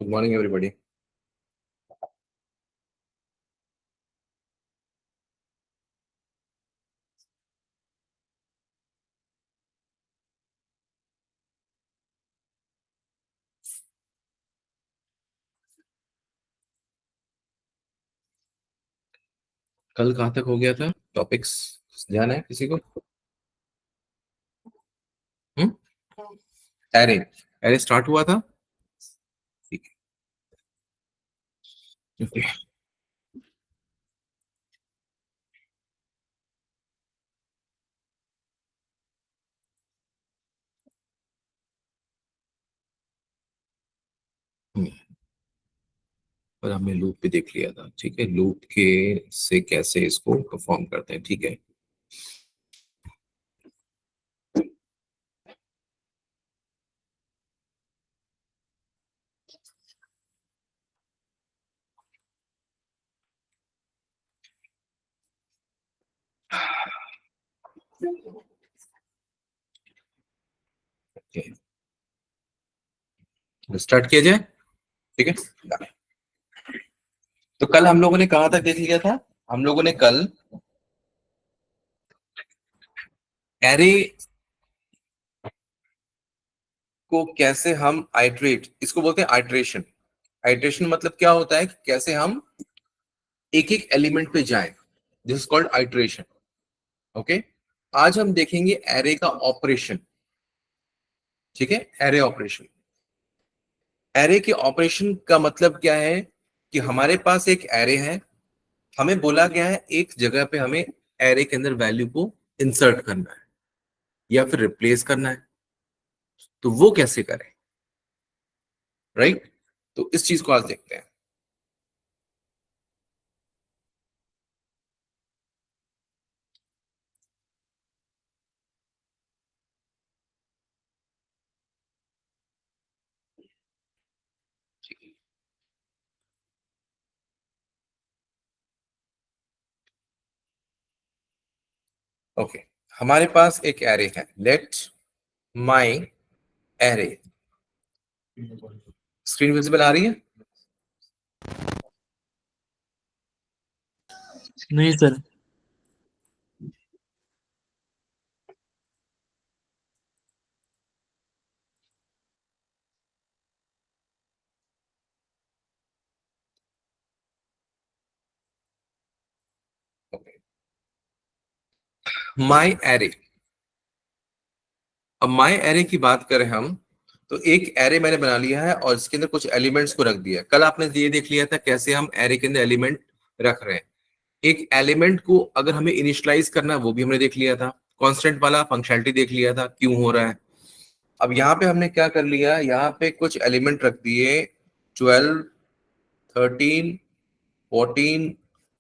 Good morning everybody. कल कहाँ तक हो गया था टॉपिक्स? ध्यान है किसी को? हम्म। एरे एरे स्टार्ट हुआ था। ठीक है, ओके। पर हमने लूप पे देख लिया था। ठीक है, लूप के से कैसे इसको परफॉर्म करते हैं। ठीक है, स्टार्ट किया जाए। ठीक है, तो कल हम लोगों ने कहाँ तक देख लिया था? हम लोगों ने कल एरे को कैसे हम आइट्रेट, इसको बोलते हैं आइट्रेशन। आइट्रेशन मतलब क्या होता है कि कैसे हम एक एक एलिमेंट पे जाएं। This is called iteration. Okay, आज हम देखेंगे एरे का ऑपरेशन। ठीक है, एरे ऑपरेशन। एरे के ऑपरेशन का मतलब क्या है कि हमारे पास एक एरे है, हमें बोला गया है एक जगह पे हमें एरे के अंदर वैल्यू को इंसर्ट करना है या फिर रिप्लेस करना है। तो वो कैसे करें, राइट? तो इस चीज को आज देखते हैं। ओके, हमारे पास एक एरे है। Let my array, screen visible आ रही है? नहीं सर। माई एरे। अब माई एरे की बात करें हम, तो एक एरे मैंने बना लिया है और इसके अंदर कुछ एलिमेंट्स को रख दिया है। कल आपने ये देख लिया था कैसे हम एरे के अंदर एलिमेंट रख रहे हैं। एक एलिमेंट को अगर हमें इनिशियलाइज करना है वो भी हमने देख लिया था। कांस्टेंट वाला फंक्शनैलिटी देख लिया था क्यों हो रहा है। अब यहाँ पे हमने क्या कर लिया, यहाँ पे कुछ एलिमेंट रख दिए। 12, 13, 14,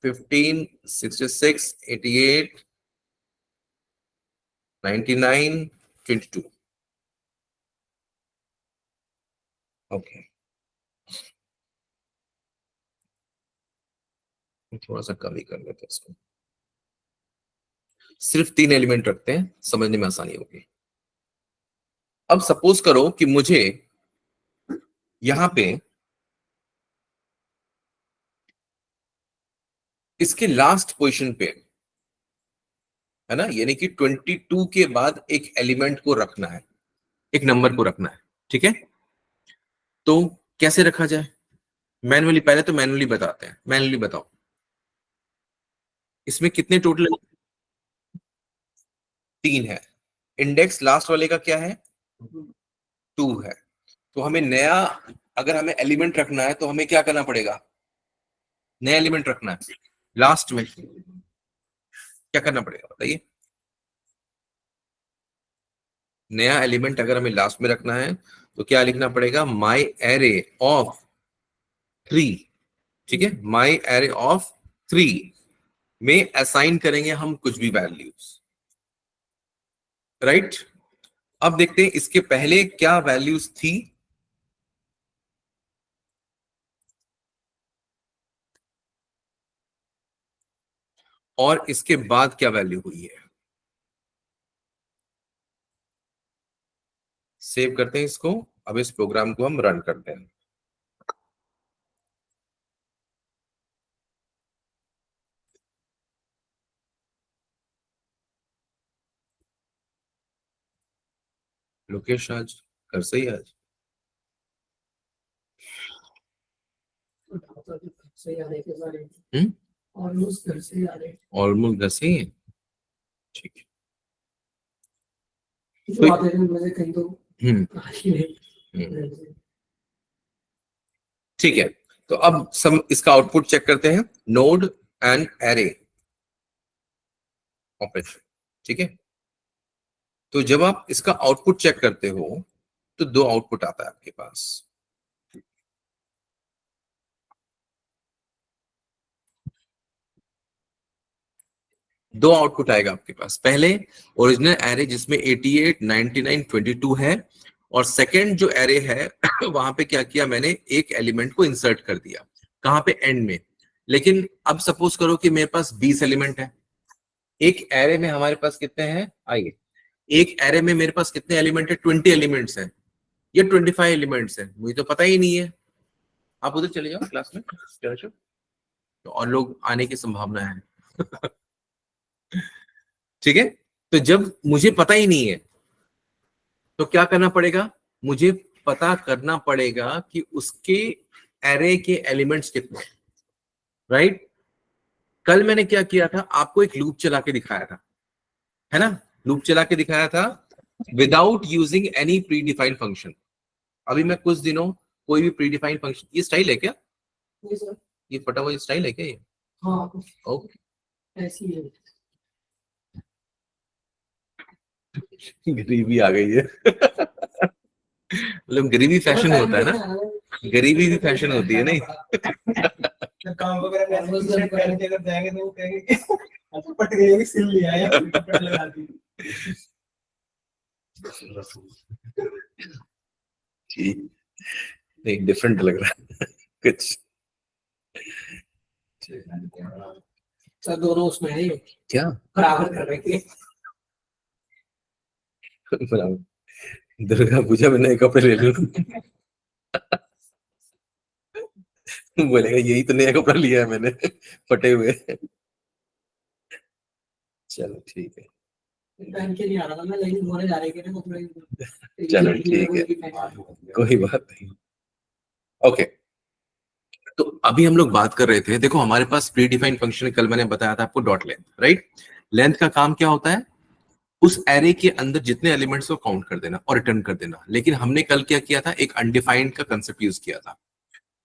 15, 66, 88, 99, 22। ओके, थोड़ा सा कम ही कर लेते हैं इसको। सिर्फ 3 एलिमेंट रखते हैं, समझने में आसानी होगी। अब सपोज करो कि मुझे यहां पे इसके लास्ट पोजीशन पे, है ना, यानी कि 22 के बाद एक एलिमेंट को रखना है, एक नंबर को रखना है। ठीक है, तो कैसे रखा जाए? मैनुअली, पहले तो मैनुअली बताते हैं। मैनुअली बताओ, इसमें कितने टोटल? 3 है। इंडेक्स लास्ट वाले का क्या है? 2 है। तो हमें नया, अगर हमें एलिमेंट रखना है तो हमें क्या करना पड़ेगा? नया एलिमेंट रखना है लास्ट में, क्या करना पड़ेगा बताइए? नया एलिमेंट अगर हमें लास्ट में रखना है तो क्या लिखना पड़ेगा? My array of 3। ठीक है, माई एरे ऑफ 3 में असाइन करेंगे हम कुछ भी वैल्यूज, राइट? अब देखते हैं इसके पहले क्या वैल्यूज थी और इसके बाद क्या वैल्यू हुई है। सेव करते हैं इसको। अब इस प्रोग्राम को हम रन करते हैं। लोकेश आज घर से ही आज ऑलमोस्ट घर से ही आ रहे हैं, ऑलमोस्ट घर से ही है, ठीक है। ठीक है, तो अब सब इसका आउटपुट चेक करते हैं, नोड एंड एरे ऑपरेशन, ठीक है। तो जब आप इसका आउटपुट चेक करते हो तो दो आउटपुट आता है आपके पास, दो आउटपुट आएगा आपके पास। पहले ओरिजिनल एरे जिसमें 88, 99, 22 है, और सेकंड जो एरे है वहां पे क्या किया मैंने, एक एलिमेंट को इंसर्ट कर दिया, कहां पे, एंड में। लेकिन अब सपोज करो कि मेरे पास 20 एलिमेंट है, एक एरे में हमारे पास कितने हैं, आइए, एक एरे में मेरे पास कितने एलिमेंट है, 20 एलिमेंट्स हैं या 25 एलिमेंट्स हैं, मुझे तो पता ही नहीं है। आप उधर चले जाओ क्लास में, तो और लोग आने की संभावना है ठीक है। तो जब मुझे पता ही नहीं है तो क्या करना पड़ेगा, मुझे पता करना पड़ेगा कि उसके एरे के एलिमेंट्स कितने, राइट। कल मैंने क्या किया था, आपको एक लूप चला के दिखाया था, है ना, लूप चला के दिखाया था without using any pre defined function. अभी मैं कुछ दिनों कोई भी प्री डिफाइंड फंक्शन, ये स्टाइल है क्या, ये फटा हुआ स्टाइल है क्या ये, हाँ ओके, ऐसी है। गरीबी आ गई है मतलब गरीबी फैशन होता है ना, गरीबी भी फैशन होती है नहीं काम वगैरह अगर जाएंगे तो वो कहेंगे पट गई सिल लिया है लगा दी ठीक, नहीं डिफरेंट लग रहा है कुछ, सर दोनों उसमें है क्या बराबर कर रहे थे दुर्गा पूजा में नए कपड़े ले लूं बोलेगा यही तो नया कपड़ा लिया है मैंने फटे हुए, चलो ठीक है, पहन के नहीं आ रहा था मैं, लेकिन होने जा रहे थे ना कपड़े चलो ठीक है, कोई बात नहीं, ओके। तो अभी हम लोग बात कर रहे थे, देखो हमारे पास प्री डिफाइंड फंक्शन कल मैंने बताया था आपको, डॉट लेंथ, राइट। लेंथ का काम क्या होता है, उस एरे के अंदर जितने एलिमेंट्स को काउंट कर देना और रिटर्न कर देना। लेकिन हमने कल क्या किया था, एक अनडिफाइंड का कंसेप्ट यूज किया था।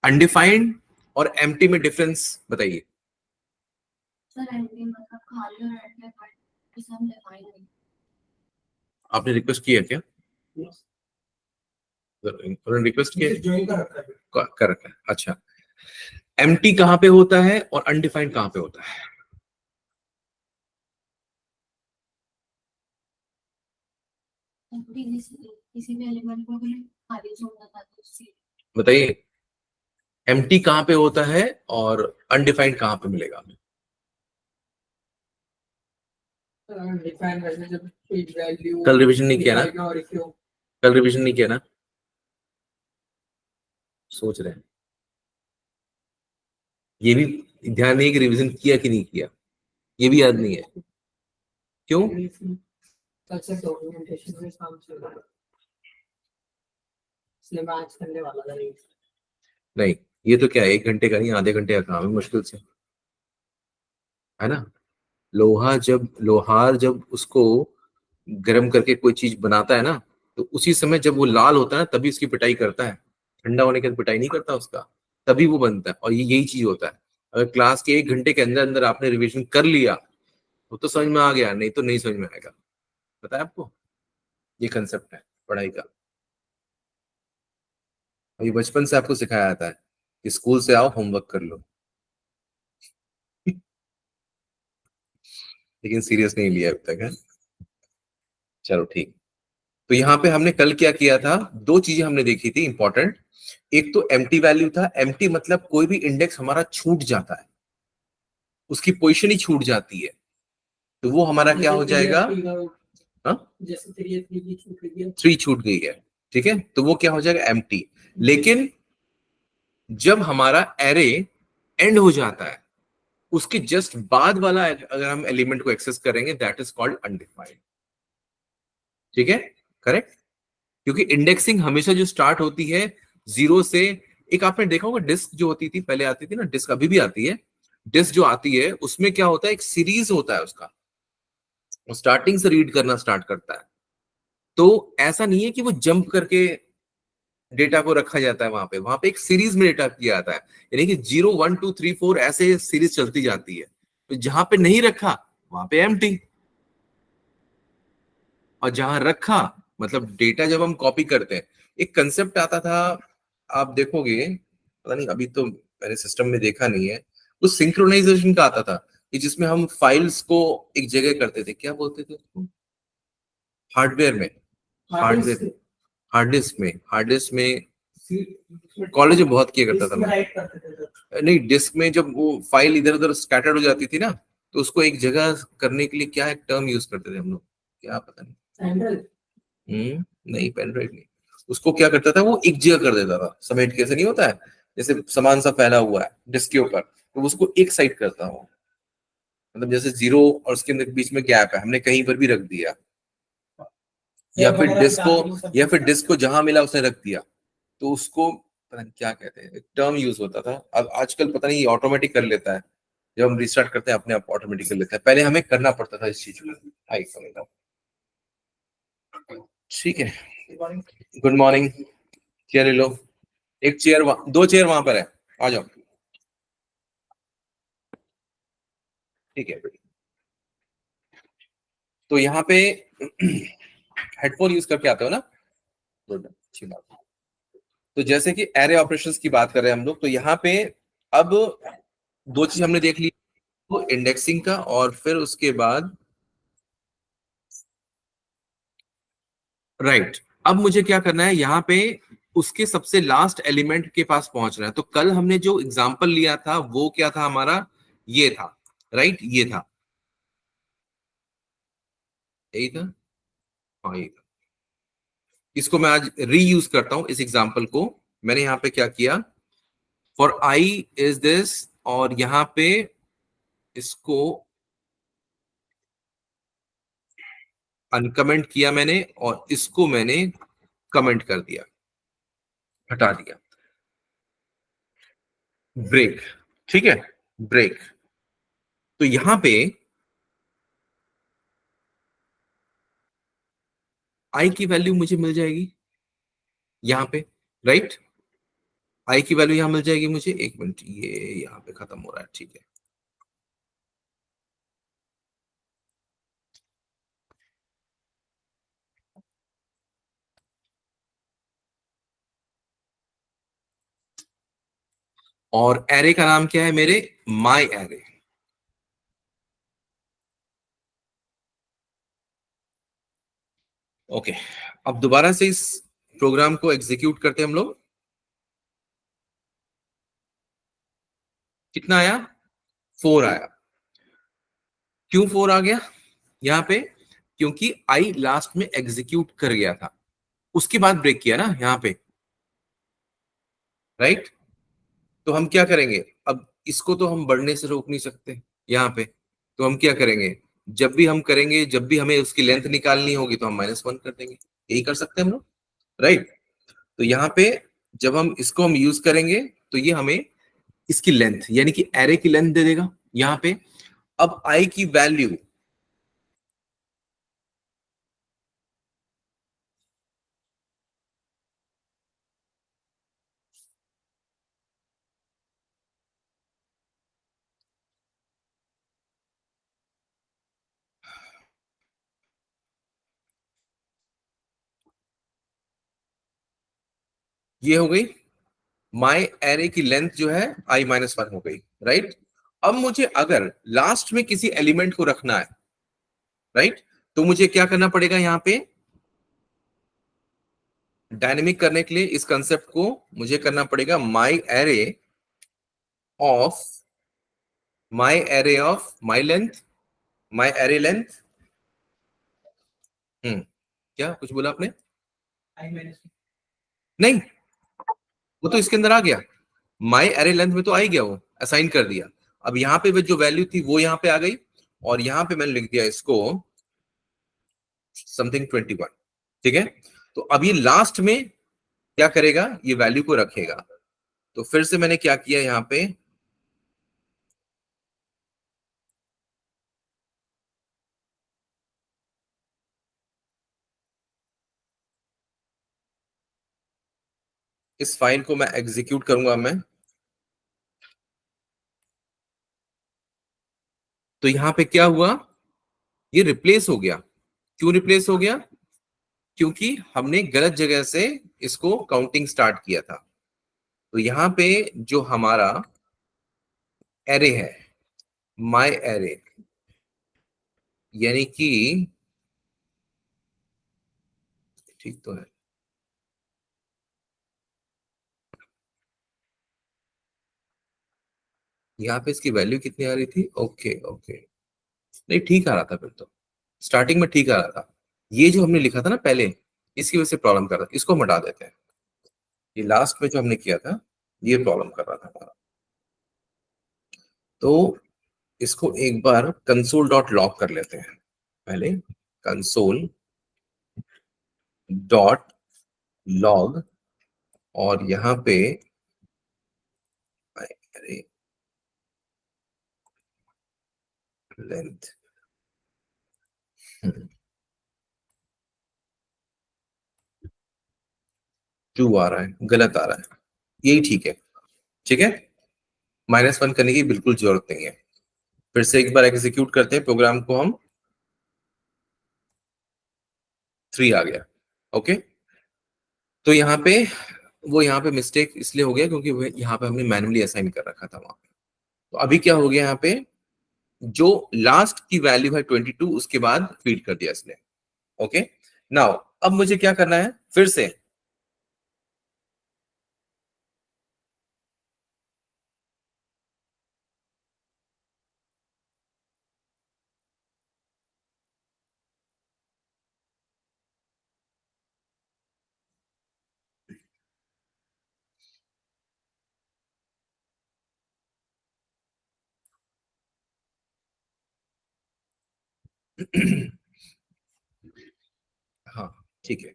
अनडिफाइंड और एम्प्टी में डिफरेंस बताइए। सर एम्प्टी मतलब खाली और अनडिफाइंड इसे हम डिफाइन नहीं, आपने रिक्वेस्ट किया क्या, उन्होंने रिक्वेस्ट किया, ज्वाइन कर रखा है, अच्छा। एम्प्टी कहां पे होता है और अनडिफाइंड कहां पे होता है, किसी भी एलिमेंट को खाली छोड़ना था तो बताइए, एम्प्टी कहां पे होता है और अनडिफाइंड कहां पे मिलेगा हमें, कल रिवीजन नहीं किया ना, कल रिवीजन नहीं किया ना, सोच रहे हैं, ये भी ध्यान नहीं है कि रिवीजन किया कि नहीं किया, ये भी याद नहीं है, क्यों, नहीं, ये तो क्या है, 1 घंटे का नहीं, आधे घंटे का काम है मुश्किल से, है ना। लोहार जब उसको गर्म करके कोई चीज बनाता है ना, तो उसी समय जब वो लाल होता है तभी उसकी पिटाई करता है, ठंडा होने के बाद पिटाई नहीं करता उसका, तभी वो बनता है। और ये यही चीज होता है, अगर क्लास के 1 घंटे के अंदर अंदर आपने रिवीजन कर लिया वो तो समझ में आ गया, नहीं तो नहीं समझ में आएगा, पता है आपको, ये कंसेप्ट है पढ़ाई का। और ये बचपन से आपको सिखाया जाता है कि स्कूल से आओ होमवर्क कर लो लेकिन सीरियस नहीं लिया अब तक है, चलो ठीक। तो यहाँ पे हमने कल क्या किया था, दो चीजें हमने देखी थी इंपॉर्टेंट। एक तो एम्प्टी वैल्यू था, एम्प्टी मतलब कोई भी इंडेक्स हमारा छूट जाता है, उसकी पोजीशन ही छूट जाती है, तो वो हमारा क्या हो जाएगा, जैसे 3 छूट गई है, ठीक है, तो वो क्या हो जाएगा, एम्प्टी। लेकिन जब हमारा एरे एंड हो जाता है, उसके जस्ट बाद वाला अगर हम एलिमेंट को एक्सेस करेंगे दैट इज कॉल्ड अनडिफाइंड, ठीक है, करेक्ट। क्योंकि इंडेक्सिंग हमेशा जो स्टार्ट होती है जीरो से, एक आपने देखा होगा डिस्क जो होती थी पहले आती थी ना, डिस्क अभी भी आती है, डिस्क जो आती है उसमें क्या होता है, एक सीरीज होता है उसका, वो स्टार्टिंग से रीड करना स्टार्ट करता है। तो ऐसा नहीं है कि वो जंप करके डेटा को रखा जाता है, वहां पे एक सीरीज में डेटा किया जाता है, यानी कि 0 1 2 3 4 ऐसे सीरीज चलती जाती है। तो जहां पे नहीं रखा वहां पे एम्प्टी, और जहां रखा मतलब डेटा जब हम कॉपी करते हैं, एक कंसेप्ट आता था, आप देखोगे, पता नहीं अभी तो मैंने सिस्टम में देखा नहीं है, उस सिंक्रोनाइजेशन का आता था कि जिसमें हम फाइल्स को एक जगह करते थे, क्या बोलते थे उसको, हार्डवेयर में, हार्डवेयर, हार्ड डिस्क में कॉलेज में बहुत किया करता था मैं। नहीं, डिस्क में जब वो फाइल इधर उधर स्कैटर्ड हो जाती थी ना, तो उसको एक जगह करने के लिए क्या एक टर्म यूज करते थे हम लोग, क्या पता नहीं। नहीं, पेन ड्राइव नहीं, उसको क्या करता था वो एक जगह कर देता था, समेट के, ऐसे नहीं होता है जैसे सामान सा फैला हुआ है डिस्क के ऊपर, तो उसको एक साइड करता हूँ, मतलब जैसे जीरो और उसके अंदर बीच में गैप है, हमने कहीं पर भी रख दिया, या फिर डिस्क को जहां मिला उसने रख दिया, तो उसको पता नहीं क्या कहते हैं, एक टर्म यूज होता था, अब आजकल पता नहीं ऑटोमेटिक कर लेता है, जब हम रिस्टार्ट करते हैं अपने आप ऑटोमेटिक कर लेता है, पहले हमें करना पड़ता था इस चीज को। हाई समझता हूँ। ठीक है, गुड मॉर्निंग, चेयर ले लो, एक चेयर, दो चेयर वहां पर है, आ जाओ। ठीक है, तो यहाँ पे हेडफोन यूज करके आते हो ना, गुड, अच्छी बात। तो जैसे कि एरे ऑपरेशंस की बात कर रहे हैं हम लोग, तो यहाँ पे अब दो चीज हमने देख ली, वो इंडेक्सिंग का, और फिर उसके बाद राइट, अब मुझे क्या करना है यहाँ पे, उसके सबसे लास्ट एलिमेंट के पास पहुंचना है। तो कल हमने जो एग्जांपल लिया था वो क्या था हमारा, ये था, राइट, ये था, यही था, हाँ यही था। इसको मैं आज रीयूज करता हूं इस एग्जांपल को। मैंने यहाँ पे क्या किया, फॉर आई इज दिस, और यहाँ पे इसको अनकमेंट किया मैंने, और इसको मैंने कमेंट कर दिया, हटा दिया, ब्रेक, ठीक है, ब्रेक। तो यहां पे आई की वैल्यू मुझे मिल जाएगी यहाँ पे, राइट, आई की वैल्यू यहां मिल जाएगी मुझे, एक मिनट, ये यहाँ पे खत्म हो रहा है, ठीक है। और एरे का नाम क्या है मेरे, माई एरे। ओके, अब दोबारा से इस प्रोग्राम को एग्जीक्यूट करते हैं हम लोग। कितना आया, 4 आया। क्यों 4 आ गया यहाँ पे, क्योंकि आई लास्ट में एग्जीक्यूट कर गया था, उसके बाद ब्रेक किया ना यहाँ पे, राइट। तो हम क्या करेंगे, अब इसको तो हम बढ़ने से रोक नहीं सकते यहाँ पे, तो हम क्या करेंगे, जब भी हम करेंगे, जब भी हमें उसकी लेंथ निकालनी होगी तो हम -1 कर देंगे, यही कर सकते हैं हम लोग, राइट। तो यहाँ पे जब हम यूज करेंगे, तो ये हमें इसकी लेंथ यानी कि एरे की लेंथ दे देगा यहाँ पे। अब आई की वैल्यू, ये हो गई माई एरे की लेंथ जो है i-1 हो गई, राइट। अब मुझे अगर लास्ट में किसी एलिमेंट को रखना है, राइट, तो मुझे क्या करना पड़ेगा यहाँ पे, डायनेमिक करने के लिए इस कंसेप्ट को मुझे करना पड़ेगा of my array of my length, my array length. क्या कुछ बोला आपने, नहीं, वो तो इसके अंदर आ गया, माई एरे लेंथ में तो आ ही गया, वो असाइन कर दिया। अब यहाँ पे जो वैल्यू थी वो यहाँ पे आ गई, और यहाँ पे मैंने लिख दिया इसको समथिंग 21, ठीक है। तो अभी लास्ट में क्या करेगा, ये वैल्यू को रखेगा। तो फिर से मैंने क्या किया यहाँ पे, इस फाइल को मैं एग्जीक्यूट करूंगा मैं। तो यहाँ पे क्या हुआ, ये रिप्लेस हो गया। क्यों रिप्लेस हो गया, क्योंकि हमने गलत जगह से इसको काउंटिंग स्टार्ट किया था। तो यहाँ पे जो हमारा एरे है, माय एरे, यानी कि ठीक तो है, यहाँ पे इसकी वैल्यू कितनी आ रही थी, ओके ओके, नहीं ठीक आ रहा था फिर तो, स्टार्टिंग में ठीक आ रहा था। ये जो हमने लिखा था ना पहले, इसकी वजह से प्रॉब्लम कर रहा था, इसको हम हटा देते हैं। ये लास्ट में जो हमने किया था, ये प्रॉब्लम कर रहा था हमारा। तो इसको एक बार कंसोल डॉट लॉग कर लेते हैं पहले, कंसोल डॉट लॉग, और यहाँ पे अरे लेंथ 2 आ रहा है, गलत आ रहा है, यही ठीक है। ठीक है, -1 करने की बिल्कुल जरूरत नहीं है। फिर से एक बार एग्जीक्यूट करते हैं प्रोग्राम को हम, 3 आ गया। ओके, तो यहाँ पे वो यहाँ पे मिस्टेक इसलिए हो गया क्योंकि वो यहाँ पे हमने मैन्युअली असाइन कर रखा था वहां पे। तो अभी क्या हो गया, यहाँ पे जो लास्ट की वैल्यू है 22, उसके बाद फीड कर दिया इसने। ओके, नाउ अब मुझे क्या करना है, फिर से हाँ ठीक है।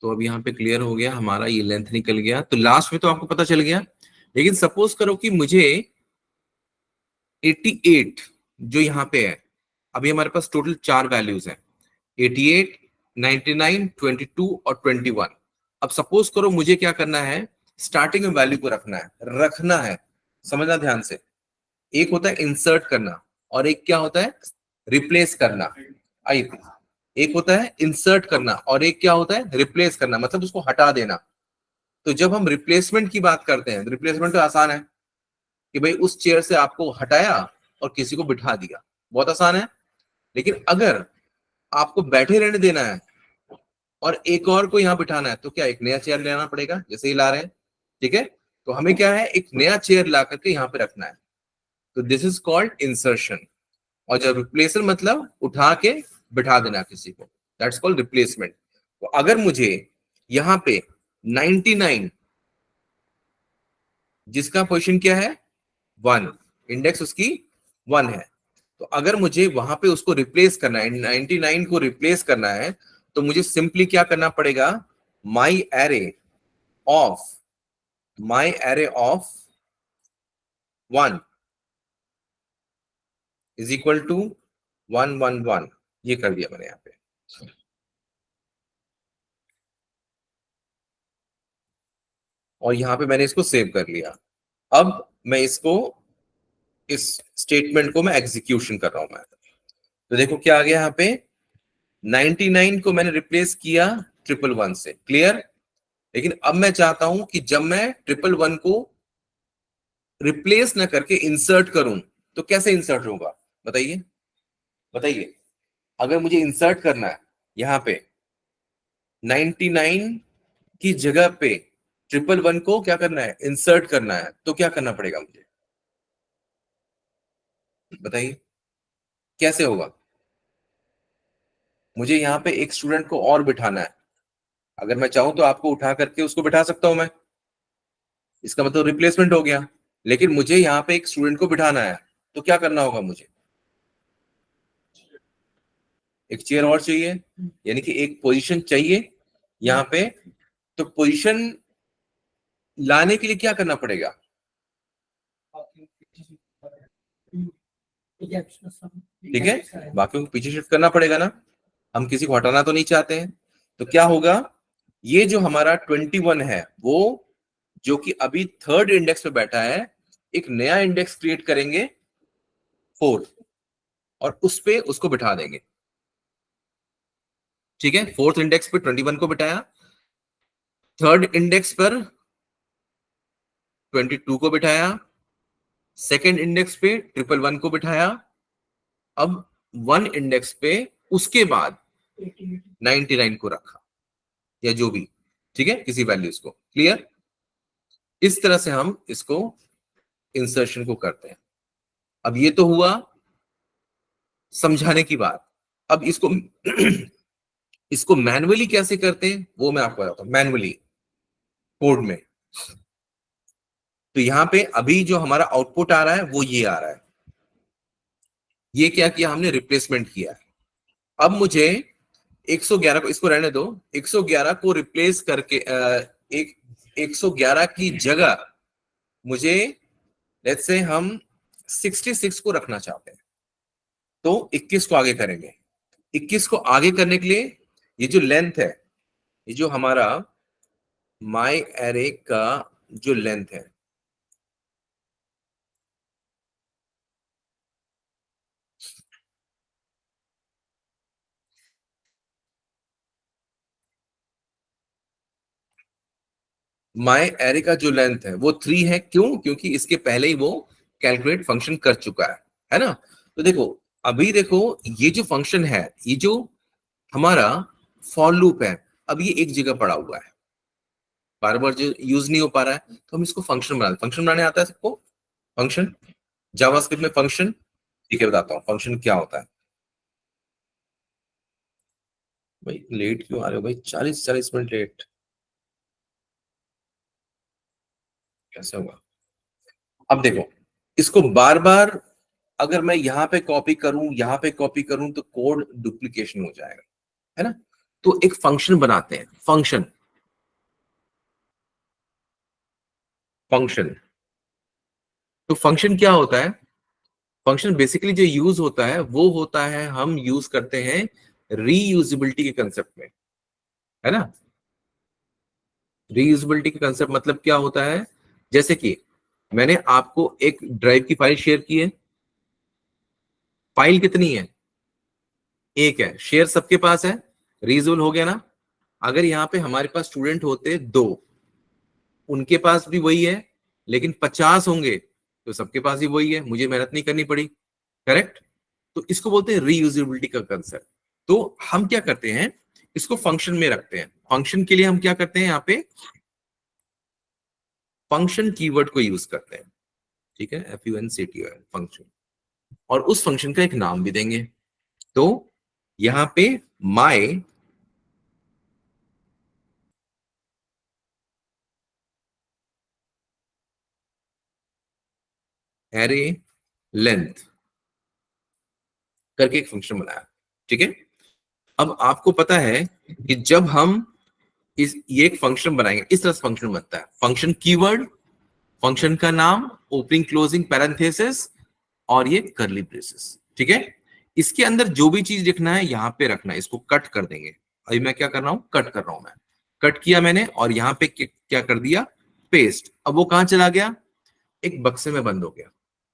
तो अब यहाँ पे क्लियर हो गया, हमारा ये लेंथ निकल गया, तो लास्ट में तो आपको पता चल गया। लेकिन सपोज करो कि मुझे 88 जो यहाँ पे है, अभी हमारे पास टोटल 4 वैल्यूज हैं, 88, 99, 22 और 21। अब सपोज करो मुझे क्या करना है, स्टार्टिंग में वैल्यू को रखना है, समझना ध्यान से। एक होता है इंसर्ट करना, और एक क्या होता है, रिप्लेस करना। आई, एक होता है इंसर्ट करना और एक क्या होता है, रिप्लेस करना, मतलब उसको हटा देना। तो जब हम रिप्लेसमेंट की बात करते हैं, रिप्लेसमेंट तो आसान है कि भाई उस चेयर से आपको हटाया और किसी को बिठा दिया, बहुत आसान है। लेकिन अगर आपको बैठे रहने देना है और एक और को यहाँ बिठाना है, तो क्या एक नया चेयर लेना पड़ेगा, जैसे ही ला रहे हैं। ठीक है, तो हमें क्या है, एक नया चेयर ला करके यहाँ पे रखना है। तो दिस इज कॉल्ड इंसर्शन। और जब रिप्लेसर मतलब उठा के बिठा देना किसी को, दैट्स कॉल्ड रिप्लेसमेंट। तो अगर मुझे यहाँ पे 99, जिसका पोजीशन क्या है, 1, इंडेक्स उसकी 1 है, तो अगर मुझे वहां पे उसको रिप्लेस करना है, 99 को रिप्लेस करना है, तो मुझे सिंपली क्या करना पड़ेगा, my array of my array of 1 is equal to 111। ये कर दिया मैंने यहाँ पे, और यहाँ पे मैंने इसको सेव कर लिया। अब मैं इसको, इस स्टेटमेंट को मैं एग्जीक्यूशन कर रहा हूं मैं। तो देखो क्या आ गया यहाँ पे, 99 को मैंने रिप्लेस किया 111 से, क्लियर। लेकिन अब मैं चाहता हूं कि जब मैं 111 को रिप्लेस ना करके इंसर्ट करूं, तो कैसे इंसर्ट होगा, बताइए बताइए। अगर मुझे इंसर्ट करना है यहाँ पे 99 की जगह पे 111 को क्या करना है, इंसर्ट करना है, तो क्या करना पड़ेगा मुझे, बताइए कैसे होगा। मुझे यहाँ पे एक स्टूडेंट को और बिठाना है, अगर मैं चाहूं तो आपको उठा करके उसको बिठा सकता हूं मैं, इसका मतलब रिप्लेसमेंट हो गया। लेकिन मुझे यहाँ पे एक स्टूडेंट को बिठाना है, तो क्या करना होगा मुझे, एक चेयर और चाहिए, यानी कि एक पोजीशन चाहिए यहाँ पे। तो पोजीशन लाने के लिए क्या करना पड़ेगा? ठीक है, बाकियों को पीछे शिफ्ट करना पड़ेगा ना, हम किसी को हटाना तो नहीं चाहते हैं। तो क्या होगा, ये जो हमारा 21 है वो, जो कि अभी थर्ड इंडेक्स पे बैठा है, एक नया इंडेक्स क्रिएट करेंगे 4, और उस पे उसको बिठा देंगे। ठीक है, फोर्थ इंडेक्स पे 21 को बिठाया, थर्ड इंडेक्स पर 22 को बिठाया, सेकेंड इंडेक्स पे 111 को बिठाया, अब वन इंडेक्स पे उसके बाद 99 को रखा, या जो भी, ठीक है, किसी वैल्यूज को। क्लियर? इस तरह से हम इसको इंसर्शन को करते हैं। अब ये तो हुआ समझाने की बात। अब इसको इसको मैन्युअली कैसे करते हैं वो मैं आपको बताता हूं, मैन्युअली कोड में। तो यहां पे अभी जो हमारा आउटपुट आ रहा है वो ये आ रहा है, ये क्या किया हमने, रिप्लेसमेंट किया है। अब मुझे 111 को, इसको रहने दो, 111 को रिप्लेस करके एक 111 की जगह मुझे, लेट्स से हम 66 को रखना चाहते हैं, तो 21 को आगे करेंगे। 21 को आगे करने के लिए ये जो लेंथ है, ये जो हमारा माई एरे का जो लेंथ है, माई एरे का जो लेंथ है वो 3 है। क्यों? क्योंकि इसके पहले ही वो कैलकुलेट फंक्शन कर चुका है ना। तो देखो, अभी देखो, ये जो फंक्शन है, ये जो हमारा फॉर लूप है, अब ये एक जगह पड़ा हुआ है, बार बार जो यूज नहीं हो पा रहा है, तो हम इसको फंक्शन बना, फंक्शन बनाने आता है सबको? फंक्शन, जावास्क्रिप्ट में फंक्शन। ठीक है, बताता हूँ फंक्शन क्या होता है। भाई लेट क्यों आ रहे हो भाई, 40 40 मिनट लेट कैसे होगा? अब देखो, इसको बार बार अगर मैं यहां पे कॉपी करूं, यहां पे कॉपी करूं, तो कोड डुप्लीकेशन हो जाएगा, है ना। तो एक फंक्शन बनाते हैं, फंक्शन, फंक्शन। तो फंक्शन क्या होता है? फंक्शन बेसिकली जो यूज होता है वो होता है, हम यूज करते हैं रीयूजिबिलिटी के कंसेप्ट में, है ना। रीयूजिबिलिटी के कंसेप्ट मतलब क्या होता है? जैसे कि मैंने आपको एक ड्राइव की फाइल शेयर की है, फाइल कितनी है? एक है, शेयर सबके पास है, रीयूजेबल हो गया ना। अगर यहाँ पे हमारे पास स्टूडेंट होते 2, उनके पास भी वही है, लेकिन 50 होंगे तो सबके पास ही वही है, मुझे मेहनत नहीं करनी पड़ी। करेक्ट? तो इसको बोलते हैं रीयूजेबिलिटी का कंसेप्ट। तो हम क्या करते हैं, इसको फंक्शन में रखते हैं। फंक्शन के लिए हम क्या करते हैं, यहाँ पे फंक्शन कीवर्ड को यूज करते हैं। ठीक है, FUNCTION फंक्शन, और उस फंक्शन का एक नाम भी देंगे। तो यहां पे माई एरे लेंथ करके एक फंक्शन बनाया। ठीक है, अब आपको पता है कि जब हम ये एक फंक्शन बनाएंगे, इस तरह से फंक्शन बनता है, फंक्शन कीवर्ड, फंक्शन का नाम, ओपनिंग क्लोजिंग पैरेंथेसिस, और ये करली ब्रेसेस। ठीक है, इसके अंदर जो भी चीज लिखना है यहाँ पे रखना है, इसको कट कर देंगे। अभी मैं क्या कर रहा हूँ, कट कर रहा हूं मैं, कट किया मैंने, और यहाँ पे क्या कर दिया, पेस्ट। अब वो कहां चला गया, एक बक्से में बंद हो गया,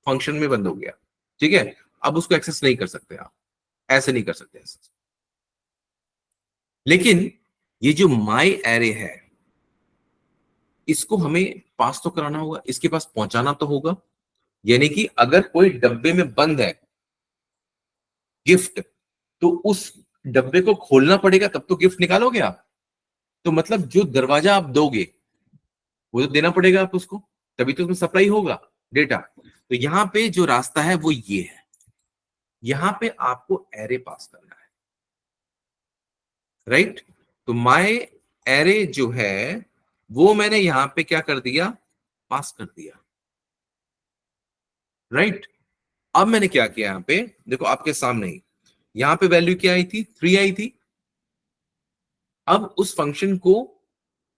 फंक्शन में बंद हो गया। ठीक है, अब उसको एक्सेस नहीं कर सकते आप, ऐसे नहीं कर सकते ऐसे। लेकिन ये जो माई एरे है, इसको हमें पास तो कराना होगा, इसके पास पहुंचाना तो होगा। यानी कि अगर कोई डब्बे में बंद है गिफ्ट, तो उस डब्बे को खोलना पड़ेगा, तब तो गिफ्ट निकालोगे आप। तो मतलब जो दरवाजा आप दोगे वो तो देना पड़ेगा आप उसको, तभी तो उसमें सप्लाई होगा डेटा। तो यहाँ पे जो रास्ता है वो ये है, यहाँ पे आपको एरे पास करना है, राइट। तो माई एरे जो है वो मैंने यहाँ पे क्या कर दिया, पास कर दिया, राइट। अब मैंने क्या किया, यहाँ पे देखो आपके सामने ही, यहाँ पे वैल्यू क्या आई थी, 3 आई थी। अब उस फंक्शन को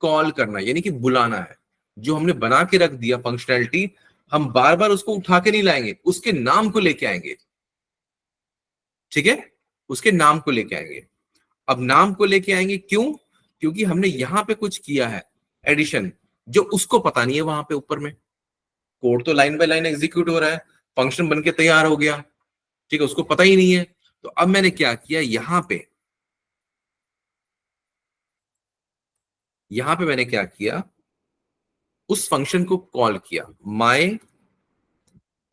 कॉल करना यानी कि बुलाना है। जो हमने बना के रख दिया फंक्शनैलिटी, हम बार बार उसको उठा के नहीं लाएंगे, उसके नाम को लेके आएंगे। ठीक है, उसके नाम को लेके आएंगे। अब नाम को लेके आएंगे क्यों? क्योंकि हमने यहां पे कुछ किया है एडिशन, जो उसको पता नहीं है। वहां पे ऊपर में कोड तो लाइन बाय लाइन एग्जीक्यूट हो रहा है, फंक्शन बन के तैयार हो गया। ठीक है, उसको पता ही नहीं है। तो अब मैंने क्या किया, यहां पे मैंने क्या किया, उस फंक्शन को कॉल किया माई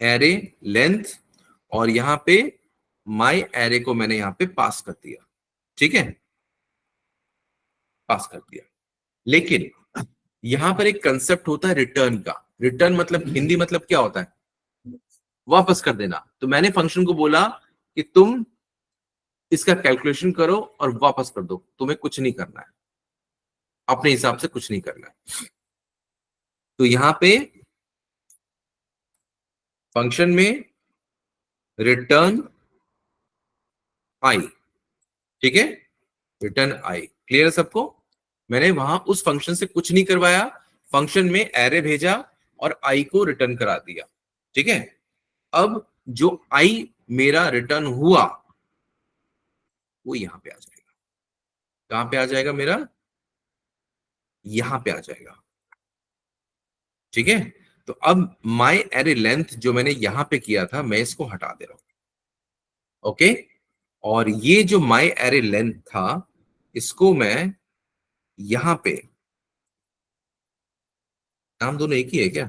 एरे लेंथ, और यहां पे माई एरे को मैंने यहां पे पास कर दिया। ठीक है, पास कर दिया। लेकिन यहां पर एक कंसेप्ट होता है रिटर्न का। रिटर्न मतलब हिंदी मतलब क्या होता है? वापस कर देना। तो मैंने फंक्शन को बोला कि तुम इसका कैलकुलेशन करो और वापस कर दो, तुम्हें कुछ नहीं करना है, अपने हिसाब से कुछ नहीं करना है। तो यहां पे फंक्शन में रिटर्न आई। ठीक है, रिटर्न आई। क्लियर है सबको? मैंने वहां उस फंक्शन से कुछ नहीं करवाया, फंक्शन में एरे भेजा और आई को रिटर्न करा दिया। ठीक है, अब जो आई मेरा रिटर्न हुआ वो यहां पे आ जाएगा। कहां पे आ जाएगा मेरा? यहां पे आ जाएगा। ठीक है, तो अब माई एरे लेंथ जो मैंने यहां पे किया था, मैं इसको हटा दे रहा हूं। ओके, और ये जो माई एरे लेंथ था, इसको मैं यहां पे, नाम दोनों एक ही है क्या?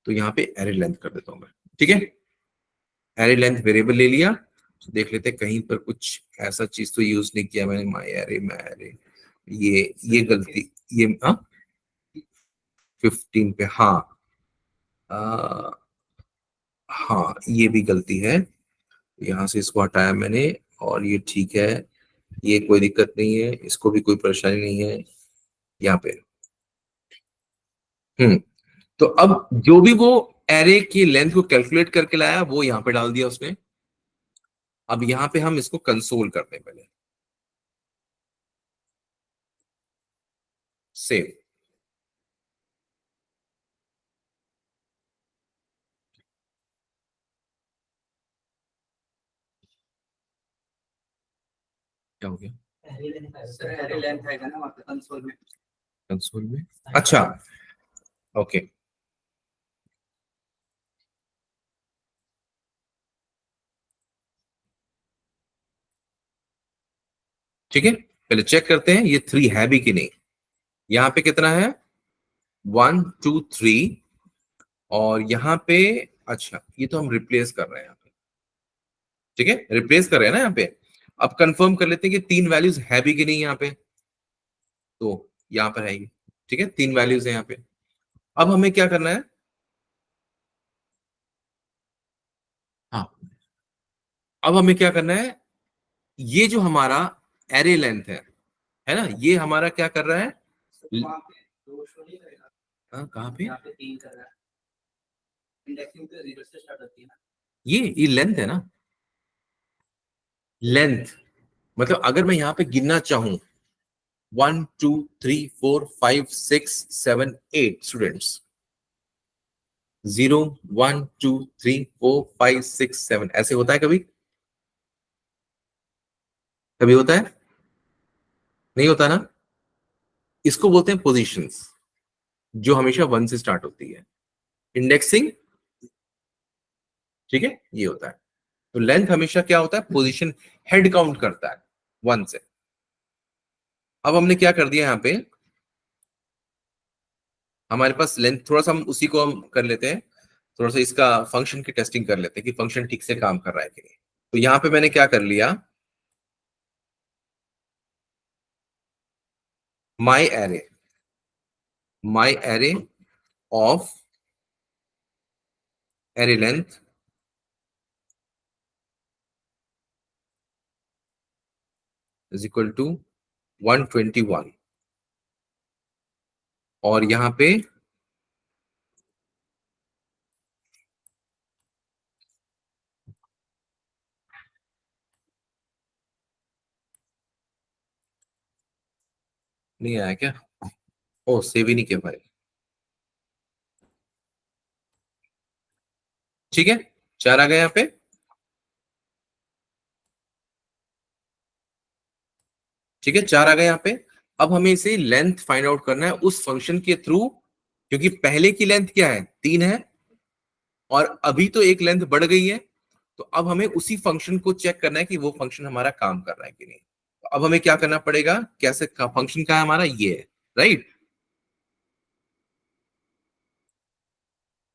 तो यहां पे एरे लेंथ कर देता हूं मैं। ठीक है, एरे लेंथ वेरिएबल ले लिया। तो देख लेते हैं कहीं पर कुछ ऐसा चीज तो यूज नहीं किया मैंने, माई एरे, ये गलती, ये हाँ 15 पे, हाँ हाँ ये भी गलती है। यहाँ से इसको हटाया मैंने, और ये ठीक है, ये कोई दिक्कत नहीं है, इसको भी कोई परेशानी नहीं है यहाँ पे। हम्म, तो अब जो भी वो एरे की लेंथ को कैलकुलेट करके लाया वो यहाँ पे डाल दिया उसने। अब यहाँ पे हम इसको कंसोल करते हैं पहले, सेव। क्या हो गया? एरे लेंथ है ना वहाँ पे कंसोल में, कंसोल में। अच्छा, ओके, ठीक है, पहले चेक करते हैं ये 3 है भी कि नहीं। यहाँ पे कितना है? 1 2 3, और यहाँ पे, अच्छा ये तो हम रिप्लेस कर रहे हैं यहाँ पे। ठीक है, रिप्लेस कर रहे हैं ना यहाँ पे। अब कंफर्म कर लेते हैं कि 3 वैल्यूज है भी कि नहीं यहाँ पे। तो यहाँ पर है ये। ठीक है, 3 वैल्यूज है यहाँ पे। अब हमें क्या करना है? हाँ, अब हमें क्या करना है, ये जो हमारा एरे लेंथ है ना, ये हमारा क्या कर रहा है? हाँ, कहाँ पे? ये लेंथ है ना, लेंथ। मतलब अगर मैं यहाँ पे गिनना चाहूं, 1 2 3 4 5 6 7 8 स्टूडेंट्स, 0 1 2 3 4 5 6 7, ऐसे होता है कभी? कभी होता है? नहीं होता ना। इसको बोलते हैं पोजीशंस, जो हमेशा 1 से स्टार्ट होती है, इंडेक्सिंग। ठीक है, ये होता है। तो लेंथ हमेशा क्या होता है? पोजीशन, हेड काउंट करता है 1 से। अब हमने क्या कर दिया यहाँ पे, हमारे पास लेंथ थोड़ा सा, हम उसी को हम कर लेते हैं, थोड़ा सा इसका फंक्शन की टेस्टिंग कर लेते हैं कि फंक्शन ठीक से काम कर रहा है कि नहीं। तो यहाँ पे मैंने क्या कर लिया, my array, my array of array length is equal to 121, और यहाँ पे नहीं आया क्या? ओ सेव ही नहीं किया भाई। ठीक है, 4 आ गए यहाँ पे। ठीक है, 4 आ गए यहाँ पे। अब हमें इसे लेंथ फाइंड आउट करना है उस फंक्शन के थ्रू, क्योंकि पहले की लेंथ क्या है, 3 है, और अभी तो एक लेंथ बढ़ गई है। तो अब हमें उसी फंक्शन को चेक करना है कि वो फंक्शन हमारा काम कर रहा है कि नहीं। तो अब हमें क्या करना पड़ेगा, कैसे का फंक्शन का है हमारा, ये है, राइट।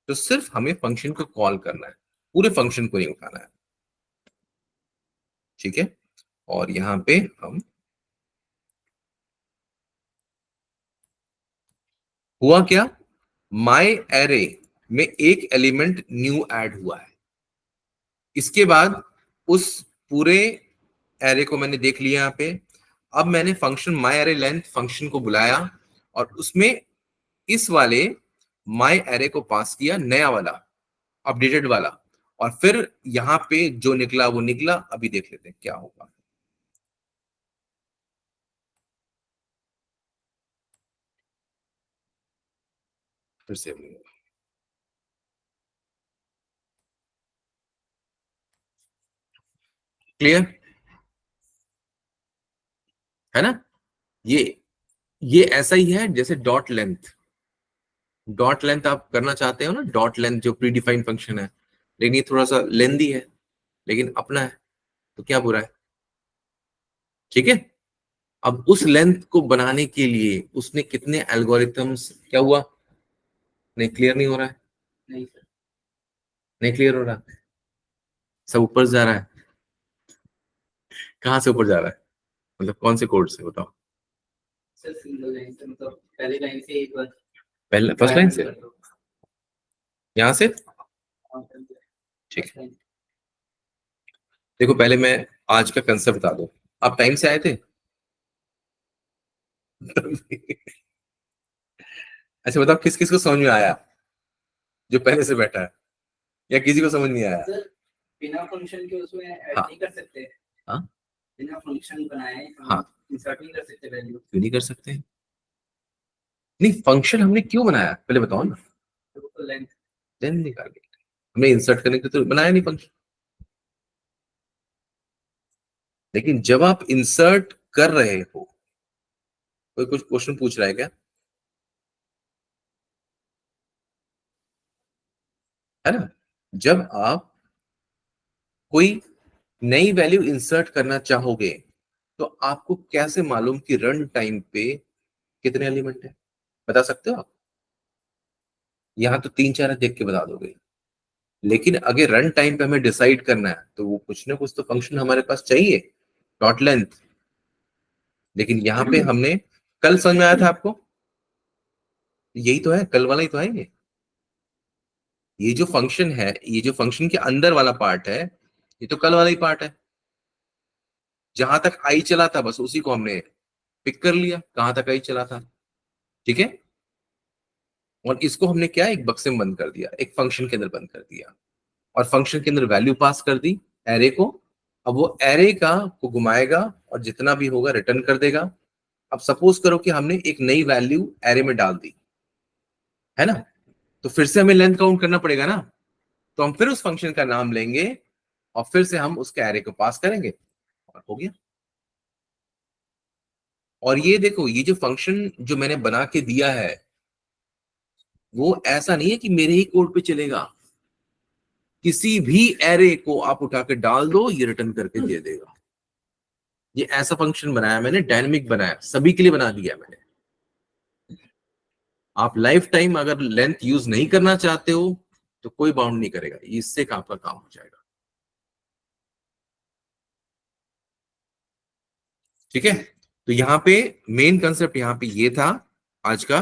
तो सिर्फ हमें फंक्शन को कॉल करना है, पूरे फंक्शन को नहीं उठाना है। ठीक है, और यहां पे हम, हुआ क्या, माई एरे में एक एलिमेंट न्यू ऐड हुआ है। इसके बाद उस पूरे एरे को मैंने देख लिया यहाँ पे। अब मैंने function my array length function को बुलाया, और उसमें इस वाले माई एरे को पास किया, नया वाला, अपडेटेड वाला। और फिर यहाँ पे जो निकला वो निकला। अभी देख लेते हैं क्या होगा। फिर से क्लियर है ना। ये ये ऐसा ही है जैसे डॉट लेंथ। डॉट लेंथ आप करना चाहते हो ना, डॉट लेंथ जो प्री डिफाइंड फंक्शन है, लेकिन ये थोड़ा सा लेंदी है, लेकिन अपना है, तो क्या बुरा है। ठीक है, अब उस लेंथ को बनाने के लिए उसने कितने एल्गोरिथम्स, क्या हुआ, नहीं क्लियर नहीं हो रहा है, नहीं सर, नहीं क्लियर हो रहा, सब ऊपर जा रहा है। कहाँ से ऊपर जा रहा है, मतलब कौन से कोड से बताओ। सर सिंगल लाइन से, मतलब पहली लाइन से एक बार, पहले फर्स्ट लाइन से, यहाँ से। ठीक है, देखो पहले मैं आज का कंसेप्ट बता दूं। आप टाइम से आए थे? अच्छा बताओ, किस किस को समझ में आया, जो पहले से बैठा है, या किसी को समझ नहीं आया? सर बिना फंक्शन के उसमें ऐड हाँ, नहीं कर सकते। हाँ, बिना फंक्शन बनाए हाँ इंसर्ट नहीं कर सकते वैल्यू, क्यों नहीं कर सकते? नहीं, फंक्शन हमने क्यों बनाया पहले बताओ ना। तो लेंथ, लेंथ निकाली, हमने इंसर्ट करने के लिए तो बनाया नहीं फंक्शन। लेकिन जब आप इंसर्ट कर रहे हो, कोई कुछ क्वेश्चन पूछ रहा है क्या, है ना। जब आप कोई नई वैल्यू इंसर्ट करना चाहोगे, तो आपको कैसे मालूम कि रन टाइम पे कितने एलिमेंट है, बता सकते हो आप? यहाँ तो 3 4 देख के बता दोगे। लेकिन अगर रन टाइम पे हमें डिसाइड करना है, तो वो कुछ ना कुछ तो फंक्शन हमारे पास चाहिए, डॉट लेंथ। लेकिन यहाँ पे हमने, कल समझ में आया था आपको, यही तो है, कल वाला ही तो है ये जो फंक्शन है, ये जो फंक्शन के अंदर वाला पार्ट है, ये तो कल वाला ही पार्ट है। जहां तक आई चला था बस उसी को हमने पिक कर लिया, कहां तक आई चला था। ठीक है, और इसको हमने क्या, एक बक्से में बंद कर दिया, एक फंक्शन के अंदर बंद कर दिया, और फंक्शन के अंदर वैल्यू पास कर दी, एरे को। अब वो एरे का को घुमाएगा, और जितना भी होगा रिटर्न कर देगा। अब सपोज करो कि हमने एक नई वैल्यू एरे में डाल दी, है ना, तो फिर से हमें लेंथ काउंट करना पड़ेगा ना। तो हम फिर उस फंक्शन का नाम लेंगे, और फिर से हम उसके एरे को पास करेंगे, और हो गया। और ये देखो, ये जो फंक्शन जो मैंने बना के दिया है, वो ऐसा नहीं है कि मेरे ही कोड पे चलेगा। किसी भी एरे को आप उठा के डाल दो, ये रिटर्न करके दे देगा। ये ऐसा फंक्शन बनाया मैंने, डायनेमिक बनाया, सभी के लिए बना दिया मैंने। आप लाइफ टाइम अगर लेंथ यूज नहीं करना चाहते हो, तो कोई बाउंड नहीं करेगा, इससे आपका काम हो जाएगा। ठीक है, तो यहाँ पे मेन कंसेप्ट यहाँ पे ये था आज का,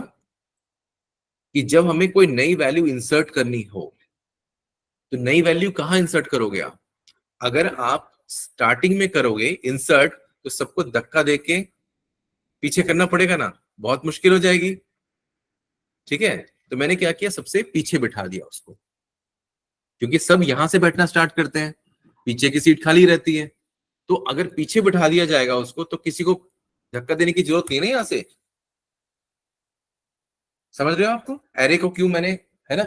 कि जब हमें कोई नई वैल्यू इंसर्ट करनी हो, तो नई वैल्यू कहाँ इंसर्ट करोगे आप? अगर आप स्टार्टिंग में करोगे इंसर्ट, तो सबको धक्का देके पीछे करना पड़ेगा ना, बहुत मुश्किल हो जाएगी। ठीक है, तो मैंने क्या किया, सबसे पीछे बिठा दिया उसको, क्योंकि सब यहां से बैठना स्टार्ट करते हैं, पीछे की सीट खाली रहती है। तो अगर पीछे बिठा दिया जाएगा उसको, तो किसी को धक्का देने की जरूरत नहीं है ना यहाँ से। समझ रहे हो आपको एरे को क्यों मैंने, है ना?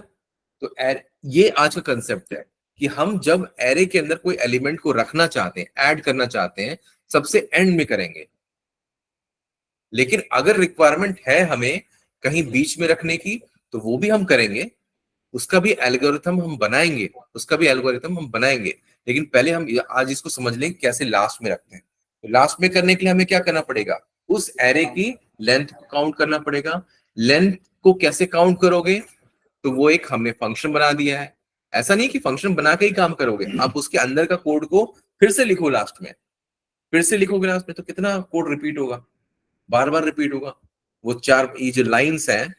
तो ये आज का कंसेप्ट है कि हम जब एरे के अंदर कोई एलिमेंट को रखना चाहते हैं, ऐड करना चाहते हैं, सबसे एंड में करेंगे। लेकिन अगर रिक्वायरमेंट है हमें कहीं बीच में रखने की, तो वो भी हम करेंगे, उसका भी एल्गोरिथम हम बनाएंगे, लेकिन पहले हम आज इसको समझ लें कैसे लास्ट में रखते हैं। तो लास्ट में करने के लिए हमें क्या करना पड़ेगा, उस एरे की लेंथ को काउंट करना पड़ेगा। लेंथ को कैसे काउंट करोगे, तो वो एक हमने फंक्शन बना दिया है। ऐसा नहीं कि फंक्शन बना के ही काम करोगे, आप उसके अंदर का कोड को फिर से लिखो लास्ट में, फिर से लिखोगे लास्ट में, तो कितना कोड रिपीट होगा, बार बार रिपीट होगा। वो चार ये जो लाइंस हैं,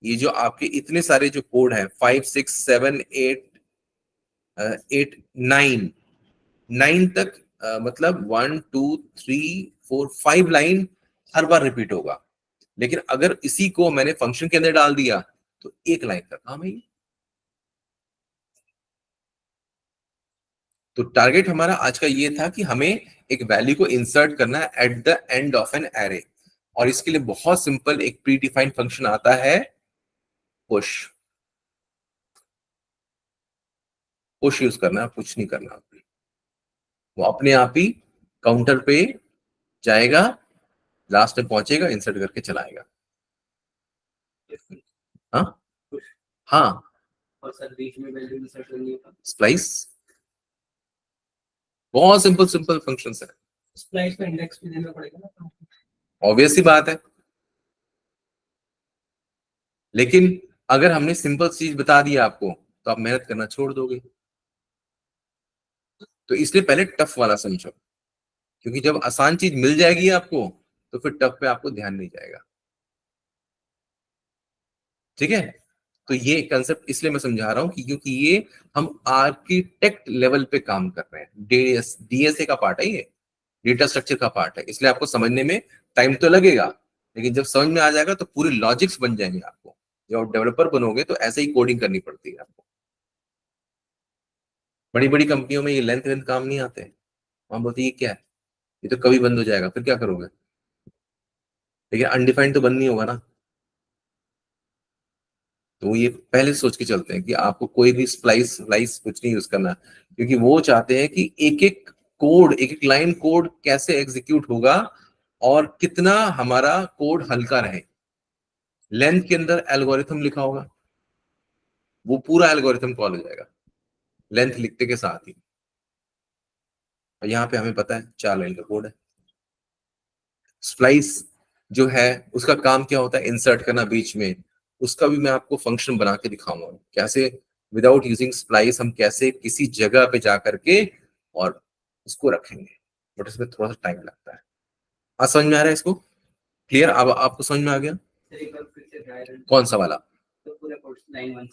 ये जो आपके इतने सारे जो कोड हैं, 5 6 7 8 8 9 9 तक, मतलब 1 2 3 4 5 लाइन हर बार रिपीट होगा। लेकिन अगर इसी को मैंने फंक्शन के अंदर डाल दिया तो एक लाइन का काम है। तो टारगेट हमारा आज का ये था कि हमें एक वैल्यू को इंसर्ट करना है at the end of an array, और इसके लिए बहुत सिंपल एक प्री डिफाइंड फंक्शन आता है, पुश। पुश यूज करना है, कुछ नहीं करना। वो अपने आप ही काउंटर पे जाएगा, लास्ट में पहुंचेगा, इंसर्ट करके चलाएगा। हाँ हाँ, और सर बीच में वैल्यू इंसर्ट करनी है स्प्लाइस, बहुत सिंपल सिंपल फंक्शंस है। स्प्लाइस में इंडेक्स भी देना पड़ेगा ना, ऑब्वियस सी बात है। लेकिन अगर हमने सिंपल चीज बता दिया आपको, तो आप मेहनत करना छोड़ दोगे। तो इसलिए पहले टफ वाला समझो, क्योंकि जब आसान चीज मिल जाएगी आपको, तो फिर टफ पे आपको ध्यान नहीं जाएगा। ठीक है? तो ये कंसेप्ट इसलिए मैं समझा रहा हूं कि क्योंकि ये हम आर्किटेक्ट लेवल पे काम कर रहे हैं, डीएसए का पार्ट है, ये डेटा स्ट्रक्चर का पार्ट है, इसलिए आपको समझने में टाइम तो लगेगा, लेकिन जब समझ में आ जाएगा तो पूरे लॉजिक्स बन जाएंगे आपको। जब आप डेवलपर बनोगे तो ऐसे ही कोडिंग करनी पड़ती है आपको। बड़ी बड़ी कंपनियों में ये लेंथ वेंथ काम नहीं आते, वहां बोलते ये क्या है, ये तो कभी बंद हो जाएगा, फिर क्या करोगे? लेकिन अनडिफाइंड तो बंद नहीं होगा ना। तो ये पहले से सोच के चलते हैं कि आपको कोई भी स्प्लाइस स्प्लाइस कुछ नहीं यूज करना, क्योंकि वो चाहते हैं कि एक एक कोड, एक एक लाइन कोड कैसे एग्जीक्यूट होगा और कितना हमारा कोड हल्का रहे। लेंथ के अंदर एल्गोरिथम लिखा होगा, वो पूरा एल्गोरिथम कॉल हो जाएगा लेंथ लिखते के साथ ही। और यहाँ पे हमें पता है 4 लाइन का कोड है। स्प्लाइस जो है उसका काम क्या होता है, इंसर्ट करना बीच में। उसका भी मैं आपको फंक्शन बना के दिखाऊंगा कैसे विदाउट यूजिंग स्प्लाइस हम कैसे किसी जगह पे जा करके और उसको रखेंगे, बट इसमें थोड़ा सा टाइम लगता है। आज समझ में आ रहा है इसको? क्लियर? अब आपको समझ में आ गया? कौन सा वाला?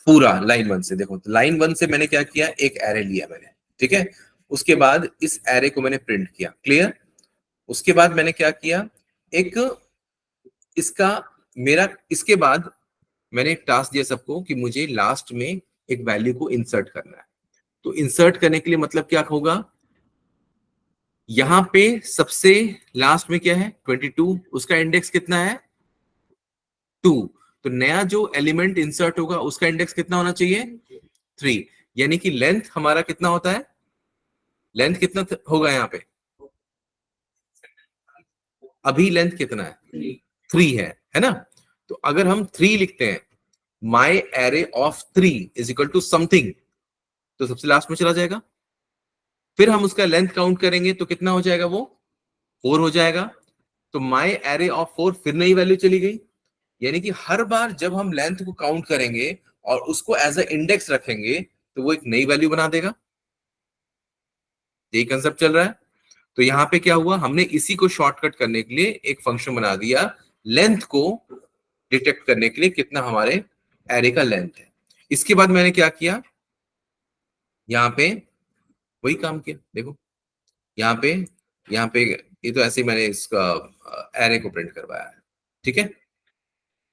पूरा लाइन 1 से देखो। लाइन 1 से मैंने क्या किया, एक एरे लिया मैंने, ठीक है। उसके बाद इस एरे को मैंने प्रिंट किया, क्लियर। उसके बाद मैंने क्या किया, एक इसका मेरा इसके बाद मैंने एक टास्क दिया सबको कि मुझे लास्ट में एक वैल्यू को इंसर्ट करना है। तो इंसर्ट करने के लिए मतलब क्या होगा, यहां पे सबसे लास्ट में क्या है 22, उसका इंडेक्स कितना है 2। तो नया जो एलिमेंट इंसर्ट होगा उसका इंडेक्स कितना होना चाहिए 3। यानी कि लेंथ हमारा कितना होता है, लेंथ कितना होगा यहाँ पे, अभी लेंथ कितना है 3 है ना। तो अगर हम 3 लिखते हैं, my array of 3 is equal to something, तो सबसे लास्ट में चला जाएगा। फिर हम उसका लेंथ काउंट करेंगे तो कितना हो जाएगा, वो 4 हो जाएगा। तो माई एरे ऑफ 4 फिर नई वैल्यू चली गई। यानी कि हर बार जब हम लेंथ को काउंट करेंगे और उसको एज अ इंडेक्स रखेंगे, तो वो एक नई वैल्यू बना देगा। यही कंसेप्ट चल रहा है। तो यहाँ पे क्या हुआ, हमने इसी को शॉर्टकट करने के लिए एक फंक्शन बना दिया, लेंथ को डिटेक्ट करने के लिए कितना हमारे एरे का लेंथ है। इसके बाद मैंने क्या किया, यहाँ पे वही काम किया, देखो यहाँ पे, यहाँ पे ये तो ऐसे ही मैंने इसका एरे को प्रिंट करवाया है, ठीक है,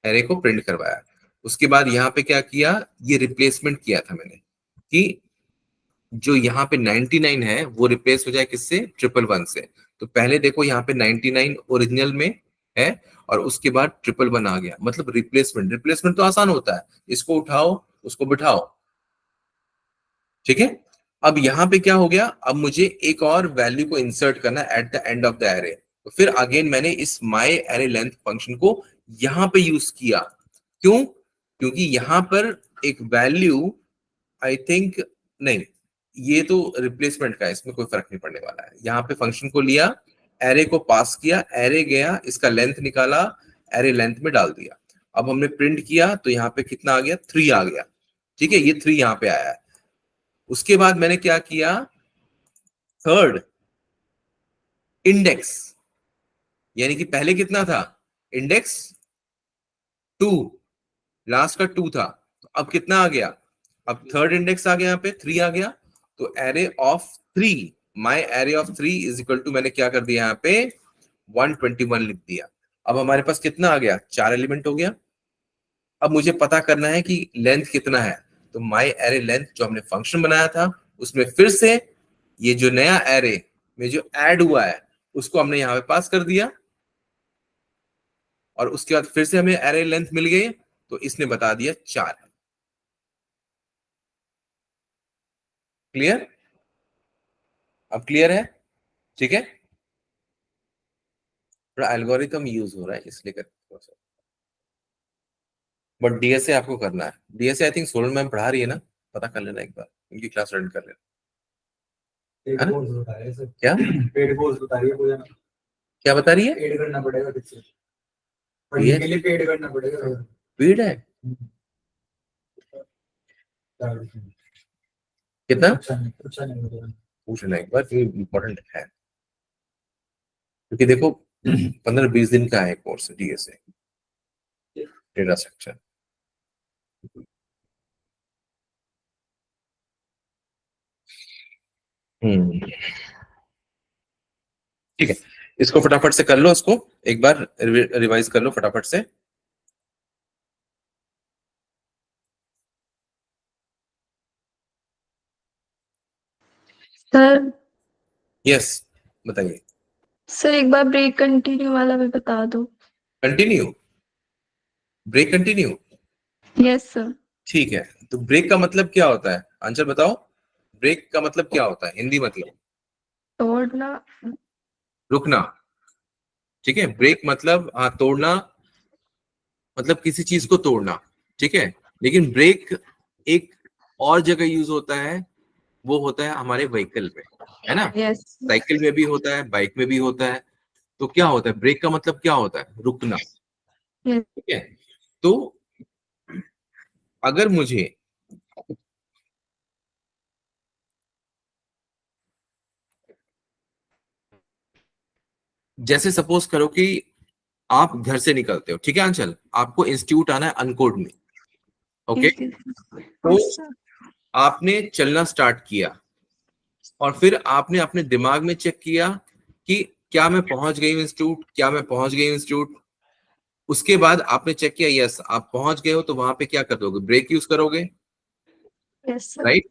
एरे को प्रिंट करवाया। उसके बाद यहाँ पे क्या किया, ये रिप्लेसमेंट किया था मैंने कि जो यहाँ पे 99 है वो रिप्लेस हो जाए किससे, 111 से। तो पहले देखो यहाँ पे 99 ओरिजिनल में है, और उसके बाद 111 आ गया, मतलब रिप्लेसमेंट। रिप्लेसमेंट तो आसान होता है, इसको उठाओ उसको बिठाओ, ठीक है। अब यहां पे क्या हो गया, अब मुझे एक और वैल्यू को इंसर्ट करना at the end of the array. तो फिर अगेन मैंने इस माई एरे लेंथ फंक्शन को यहां पे यूज किया। क्यों? क्योंकि यहां पर एक वैल्यू, आई थिंक, नहीं, ये तो रिप्लेसमेंट का है, इसमें कोई फर्क नहीं पड़ने वाला है। यहाँ पे फंक्शन को लिया, एरे को पास किया, एरे गया, इसका लेंथ निकाला, एरे लेंथ में डाल दिया। अब हमने प्रिंट किया तो यहाँ पे कितना आ गया, 3 आ गया, ठीक है, ये 3 यहाँ पे आया है। उसके बाद मैंने क्या किया, थर्ड इंडेक्स, यानी कि पहले कितना था, इंडेक्स 2, लास्ट का 2 था, तो अब कितना आ गया, अब थर्ड इंडेक्स आ गया, यहाँ पे 3 आ गया, तो array of 3, my array of 3 is equal to, मैंने क्या कर दिया यहाँ पे 121 लिख दिया। अब हमारे पास कितना आ गया, 4 एलिमेंट हो गया। अब मुझे पता करना है कि लेंथ कितना है, तो माई एरे लेंथ जो हमने फंक्शन बनाया था उसमें फिर से ये जो नया एरे में जो ऐड हुआ है उसको हमने यहाँ पे पास कर दिया, और उसके बाद फिर से हमें एरे लेंथ मिल गई, तो इसने बता दिया 4 है। क्लियर? अब क्लियर है, ठीक है। थोड़ा एल्गोरिथम यूज हो रहा है इसलिए कर, बट डीएसए आपको करना है। DSA I think Solan ma'am पढ़ा रही है ना, पता कर लेना एक बार, उनकी क्लास अटेंड कर लेना। पेड कोर्स बता रहे हैं सर। क्या पेड कोर्स बता रही है पूजा, क्या बता रही है, पेड करना पड़ेगा किससे, पढ़ने के लिए पेड करना पड़ेगा। पेड है कितना, अच्छा नहीं होगा, पूछना एक बार, इम्पोर्टेंट है, क्योंकि देखो 15-20 दिन का है कोर्स डीएसए डेटा स्ट्रक्चर। ठीक है, इसको फटाफट से कर लो, इसको एक बार रिवाइज कर लो फटाफट से। सर यस, बताइए। सर एक बार ब्रेक कंटिन्यू वाला भी बता दो। Continue, break continue, yes sir. ठीक है। तो ब्रेक का मतलब क्या होता है, आंसर बताओ, ब्रेक का मतलब क्या होता है हिंदी मतलब, तोड़ना। रुकना, ठीक है। ब्रेक मतलब हाँ तोड़ना, मतलब किसी चीज को तोड़ना, ठीक है। लेकिन ब्रेक एक और जगह यूज होता है, वो होता है हमारे व्हीकल में, है ना, यस। साइकिल में भी होता है, बाइक में भी होता है। तो क्या होता है, ब्रेक का मतलब क्या होता है, रुकना, यस। ठीक है। तो अगर मुझे जैसे सपोज करो कि आप घर से निकलते हो, ठीक है अंचल, आपको इंस्टीट्यूट आना है अनकोड में, ओके। ठीक है तो सर। आपने चलना स्टार्ट किया, और फिर आपने अपने दिमाग में चेक किया कि क्या मैं पहुंच गई हूँ इंस्टीट्यूट, क्या मैं पहुंच गई हूँ इंस्टीट्यूट। उसके बाद आपने चेक किया, यस आप पहुंच गए हो, तो वहां पे क्या कर दोगे, ब्रेक यूज करोगे, यस सर। राइट।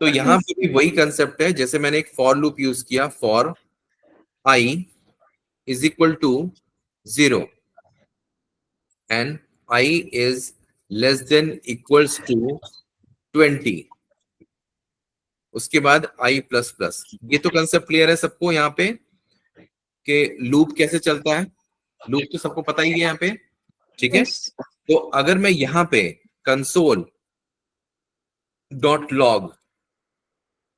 तो यहाँ यस। पे भी वही कंसेप्ट है, जैसे मैंने एक फॉर लूप यूज किया, for i is equal to 0 and i is less than equals to 20, उसके बाद आई प्लस प्लस। ये तो कंसेप्ट क्लियर है सबको यहाँ पे कि लूप कैसे चलता है, लूप तो सबको पता ही है यहाँ पे, ठीक है। यस। तो अगर मैं यहाँ पे कंसोल डॉट लॉग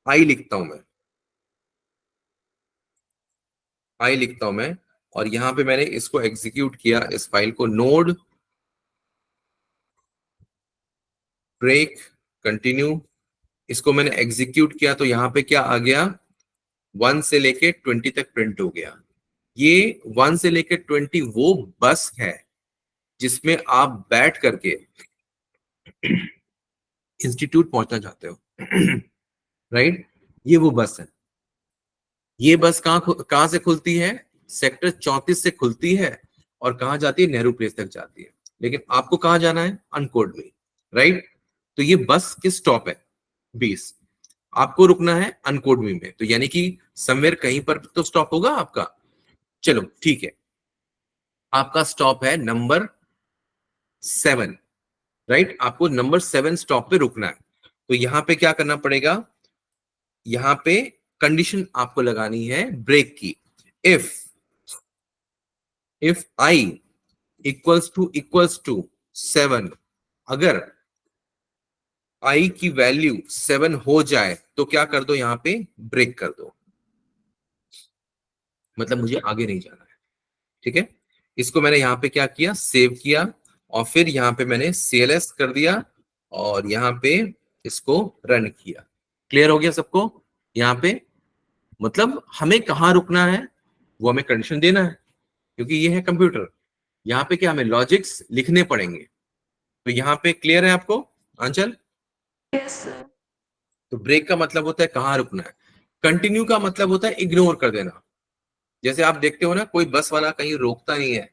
आई लिखता हूं, मैं आई लिखता हूं मैं, और यहां पे मैंने इसको एग्जीक्यूट किया, इस फाइल को, नोड ब्रेक कंटिन्यू, इसको मैंने एग्जीक्यूट किया, तो यहां पे क्या आ गया, 1 से लेके 20 तक प्रिंट हो गया। ये 1 से लेके 20 वो बस है जिसमें आप बैठ करके इंस्टीट्यूट पहुंचना चाहते हो, राइट। ये वो बस है। ये बस कहां से खुलती है, सेक्टर 34 से खुलती है, और कहां जाती है, नेहरू प्लेस तक जाती है। लेकिन आपको कहां जाना है, अनकोड में, राइट। तो ये बस किस स्टॉप है, 20, आपको रुकना है अनकोड में, तो यानी कि समवेयर कहीं पर तो स्टॉप होगा आपका। चलो ठीक है, आपका स्टॉप है नंबर 7, राइट? आपको नंबर 7 स्टॉप पे रुकना है। तो यहां पे क्या करना पड़ेगा, यहां पे कंडीशन आपको लगानी है ब्रेक की। इफ आई इक्वल्स टू 7, अगर आई की वैल्यू 7 हो जाए तो क्या कर दो, यहां पे ब्रेक कर दो, मतलब मुझे आगे नहीं जाना है। ठीक है, इसको मैंने यहाँ पे क्या किया, सेव किया, और फिर यहाँ पे मैंने CLS कर दिया, और यहाँ पे इसको रन किया। क्लियर हो गया सबको? यहाँ पे मतलब हमें कहाँ रुकना है वो हमें कंडीशन देना है, क्योंकि ये है कंप्यूटर। यहाँ पे क्या हमें लॉजिक्स लिखने पड़ेंगे। तो यहाँ पे क्लियर है आपको आंचल? Yes sir. तो ब्रेक का मतलब होता है कहाँ रुकना है, कंटिन्यू का मतलब होता है इग्नोर कर देना। जैसे आप देखते हो ना, कोई बस वाला कहीं रोकता नहीं है,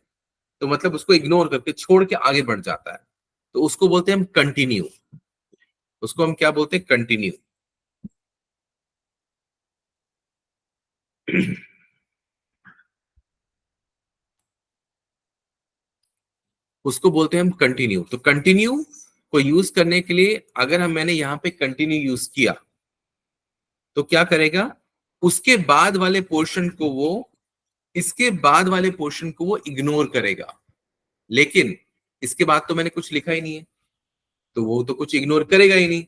तो मतलब उसको इग्नोर करके छोड़ के आगे बढ़ जाता है, तो उसको बोलते हैं हम कंटिन्यू। उसको हम क्या बोलते हैं, कंटिन्यू। उसको बोलते हैं हम कंटिन्यू। तो कंटिन्यू को यूज करने के लिए अगर मैंने यहाँ पे कंटिन्यू यूज किया तो क्या करेगा, उसके बाद वाले पोर्शन को वो, इसके बाद वाले पोर्शन को वो इग्नोर करेगा। लेकिन इसके बाद तो मैंने कुछ लिखा ही नहीं है, तो वो तो कुछ इग्नोर करेगा ही नहीं।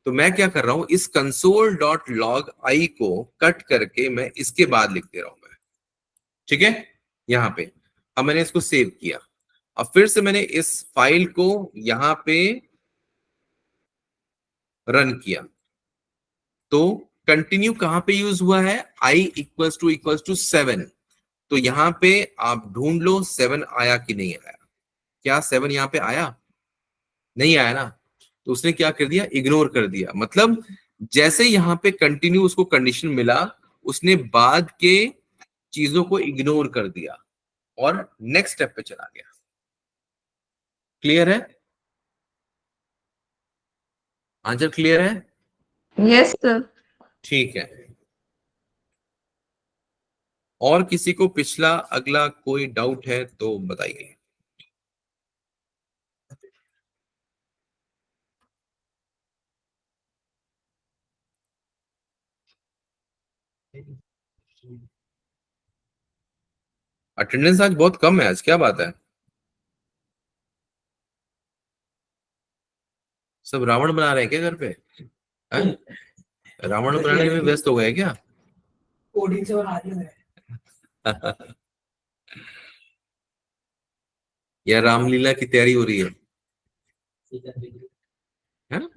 तो मैं क्या कर रहा हूं, इस कंसोल डॉट लॉग आई को कट करके मैं इसके बाद लिख दे रहा हूं मैं। ठीक है, यहां पे अब मैंने इसको सेव किया, अब फिर से मैंने इस फाइल को यहां पे रन किया। तो कंटिन्यू कहां पे यूज हुआ है, आई इक्वल्स टू 7। तो यहां पे आप ढूंढ लो 7 आया कि नहीं आया। क्या 7 यहां पे आया? नहीं आया ना। तो उसने क्या कर दिया, इग्नोर कर दिया। मतलब जैसे यहां पे कंटिन्यू उसको कंडीशन मिला, उसने बाद के चीजों को इग्नोर कर दिया और नेक्स्ट स्टेप पे चला गया। क्लियर है? आंसर क्लियर है? Yes sir. ठीक है। और किसी को पिछला अगला कोई डाउट है तो बताइए। अटेंडेंस आज बहुत कम है, आज क्या बात है? सब रावण बना रहे हैं क्या घर पे? हैं? रावण बनाने में व्यस्त हो गए क्या? कोडिंग से बना दिया या रामलीला की तैयारी हो रही है? है ना?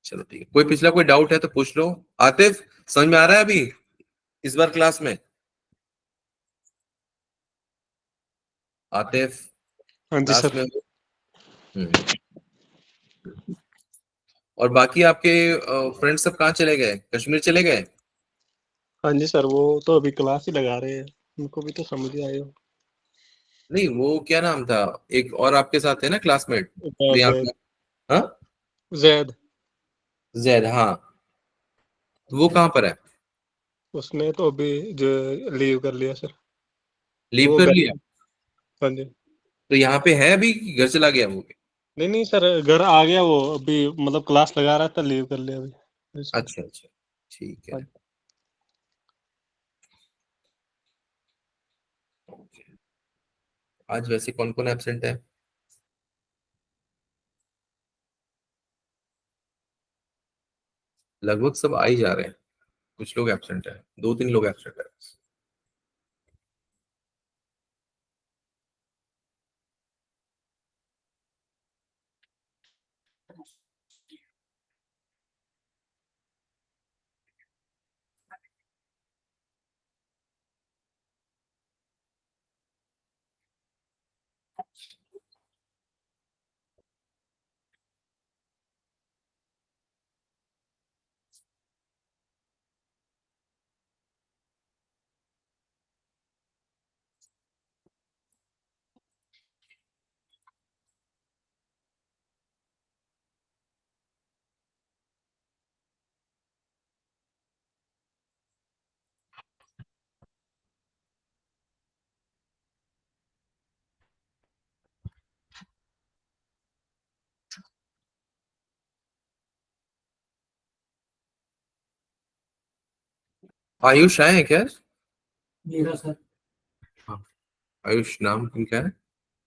चलो ठीक है, कोई पिछला कोई डाउट है तो पूछ लो। आतिफ, समझ में आ रहा है अभी इस बार क्लास में? आतिफ, हाँ जी क्लास सर। में? और बाकी आपके फ्रेंड्स सब कहाँ चले गए, कश्मीर चले गए? हाँ जी सर, वो तो अभी क्लास ही लगा रहे हैं, उनको भी तो समझ ही आए हो। नहीं, वो क्या नाम था, एक और आपके साथ है ना क्लासमेट, जैद। प्रियंका? हाँ, जैद। जैद, हाँ। तो वो कहाँ पर है? उसने तो अभी जो लीव कर लिया सर। लीव वो कर घर। लिया? हाँ जी। तो यहाँ पे है अभी कि घर चला गया वो? नहीं नहीं सर, घर आ गया वो अभी, मतलब क्लास लगा रहा था, लीव कर लिया अभी सर। अच्छा अच्छा, ठीक हाँ। है। आज वैसे कौन कौन एब्सेंट है? लगभग सब आ ही जा रहे हैं, कुछ लोग एब्सेंट है, 2-3 लोग एब्सेंट है। आयुष आए हैं क्या? मेरा सर, आयुष नाम तुम क्या है?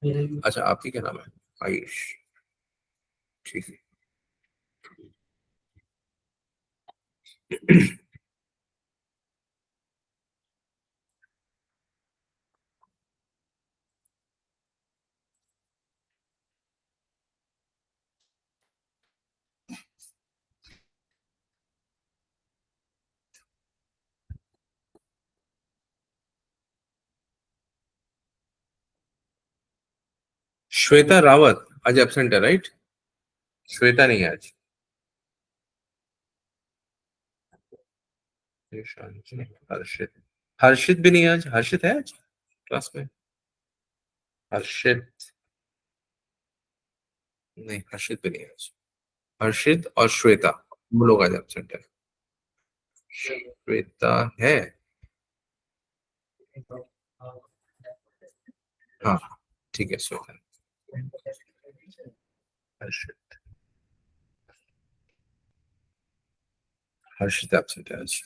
मेरा भी। अच्छा आपकी क्या नाम है? आयुष, ठीक है। श्वेता रावत आज एब्सेंट है, राइट? श्वेता नहीं है आज। हर्षित, हर्षित भी नहीं है आज। हर्षित है आज क्लास में? हर्षित नहीं, हर्षित भी नहीं है आज। हर्षित और श्वेता वो लोग आज एब्सेंट है। श्वेता है, हाँ ठीक है, श्वेता। हर्षित, हर्षित एब्सेंट है आज।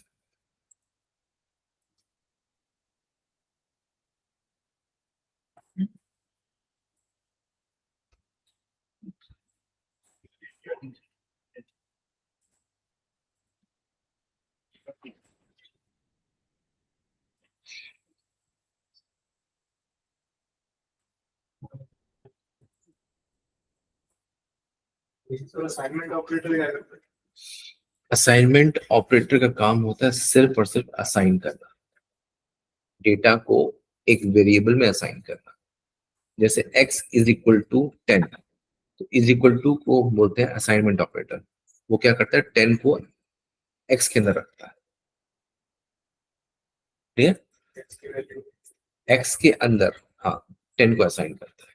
असाइनमेंट ऑपरेटर क्या करता है? असाइनमेंट ऑपरेटर का काम होता है सिर्फ और सिर्फ असाइन करना, डेटा को एक वेरिएबल में असाइन करना। जैसे x इज इक्वल टू 10, तो इज इक्वल टू को बोलते हैं असाइनमेंट ऑपरेटर। वो क्या करता है, 10 को x के अंदर रखता है, ठीक है, x के अंदर, हाँ 10 को असाइन करता है।